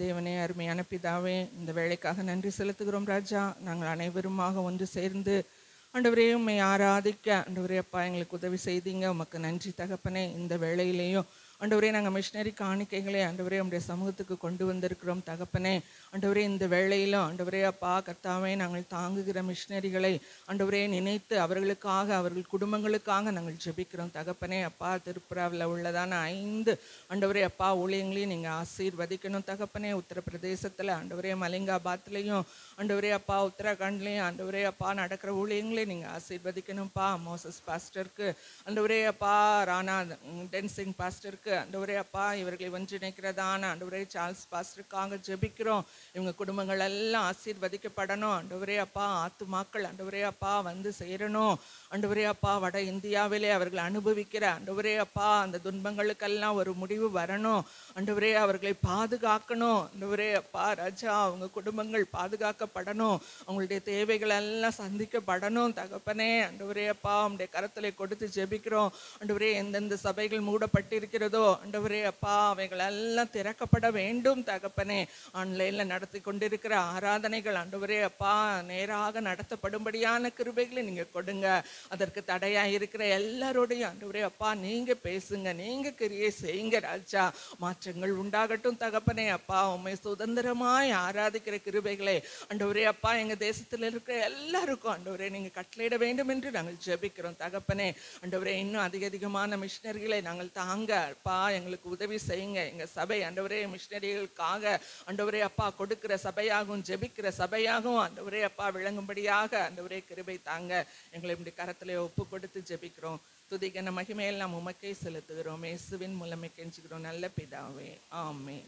தேவனே, அருமையான பிதாவே, இந்த வேலைக்காக நன்றி செலுத்துகிறோம் ராஜா. நாங்கள் அனைவருமாக ஒன்று சேர்ந்து ஆண்டவரே உம்மை ஆராதிக்க ஆண்டவரே அப்பா எங்களுக்கு உதவி செய்தீங்க. உமக்கு நன்றி தகப்பனே. இந்த வேளையிலேயும் ஆண்டவரே நாங்கள் மிஷினரி காணிக்கைகளை ஆண்டவரே உம்முடைய சமூகத்துக்கு கொண்டு வந்திருக்கிறோம் தகப்பனே. ஆண்டவரே இந்த வேளையிலும் ஆண்டவரே அப்பா கர்த்தாவே நாங்கள் தாங்குகிற மிஷினரிகளை ஆண்டவரே நினைத்து அவர்களுக்காக அவர்கள் குடும்பங்களுக்காக நாங்கள் ஜெபிக்கிறோம் தகப்பனே. அப்பா திருப்புராவில் உள்ளதான 5 ஆண்டவரே அப்பா ஊழியங்களையும் நீங்கள் ஆசீர்வதிக்கணும் தகப்பனே. உத்தரப்பிரதேசத்தில் ஆண்டவரே மலிங்காபாத்லேயும் ஆண்டவரே அப்பா உத்தரகாண்ட்லேயும் ஆண்டவரே அப்பா நடக்கிற ஊழியங்களையும் நீங்கள் ஆசீர்வதிக்கணும்ப்பா. மோசஸ் பாஸ்டருக்கு ஆண்டவரே அப்பா ராணா டென்சிங் பாஸ்டருக்கு ஆண்டவரே அப்பா இவர்களை ஒன்றிணைக்கிறதான ஆண்டவரே சார்ல்ஸ் பாஸ்டருக்காக ஜெபிக்கிறோம். இவங்க குடும்பங்கள் எல்லாம் ஆசீர்வதிக்கப்படணும் ஆண்டவரே அப்பா. ஆத்துமாக்கள் ஆண்டவரே அப்பா வந்து சேரணும் ஆண்டவரே அப்பா. வட இந்தியாவிலே அவர்கள் அனுபவிக்கிற ஆண்டவரே அப்பா அந்த துன்பங்களுக்கெல்லாம் ஒரு முடிவு வரணும் ஆண்டவரே. அவர்களை பாதுகாக்கணும் ஆண்டவரே அப்பா ராஜா. அவங்க குடும்பங்கள் பாதுகாக்கப்படணும், அவங்களுடைய தேவைகள் எல்லாம் சந்திக்கப்படணும் தகப்பனே. ஆண்டவரே அப்பா உம்முடைய கரத்திலே கொடுத்து ஜெபிக்கிறோம் ஆண்டவரே. எந்தெந்த சபைகள் மூடப்பட்டிருக்கிறதோ ஆண்டவரே அப்பா அவைகள் எல்லாம் திறக்கப்பட வேண்டும் தகப்பனே. ஆன்லைனில் நடத்தி கொண்டிருக்கிற ஆராதனைகள் ஆண்டவரே அப்பா நேராக நடத்தப்படும்படியான கிருபைகளை நீங்கள் கொடுங்க. அதற்கு தடையாக இருக்கிற எல்லாரோடையும் ஆண்டவரே அப்பா நீங்கள் பேசுங்க, நீங்கள் கிரியை செய்யுங்க ராஜா. மாற்றங்கள் உண்டாகட்டும் தகப்பனே அப்பா. உண்மை சுதந்திரமாய் ஆராதிக்கிற கிருபைகளை ஆண்டவரே அப்பா எங்கள் தேசத்தில் இருக்கிற எல்லாருக்கும் ஆண்டவரே நீங்கள் கட்டளையிட வேண்டும் என்று நாங்கள் ஜெபிக்கிறோம் தகப்பனே. ஆண்டவரே இன்னும் அதிகமான மிஷினரிகளை நாங்கள் தாங்க அப்பா எங்களுக்கு உதவி செய்யுங்க. எங்கள் சபை ஆண்டவரே மிஷினரிகளுக்காக ஆண்டவரே அப்பா கொடுக்கிற சபையாகவும் ஜெபிக்கிற சபையாகவும் ஆண்டவரே அப்பா விளங்கும்படியாக ஆண்டவரே கிருபை தாங்க. எங்களை இப்படி கரத்திலே ஒப்பு கொடுத்து ஜெபிக்கிறோம். துதிகன மகிமையில் நாம் உமக்கே செலுத்துகிறோம். இயேசுவின் மூலமே கெஞ்சுகிறோம் நல்ல பிதாவே, ஆமென்.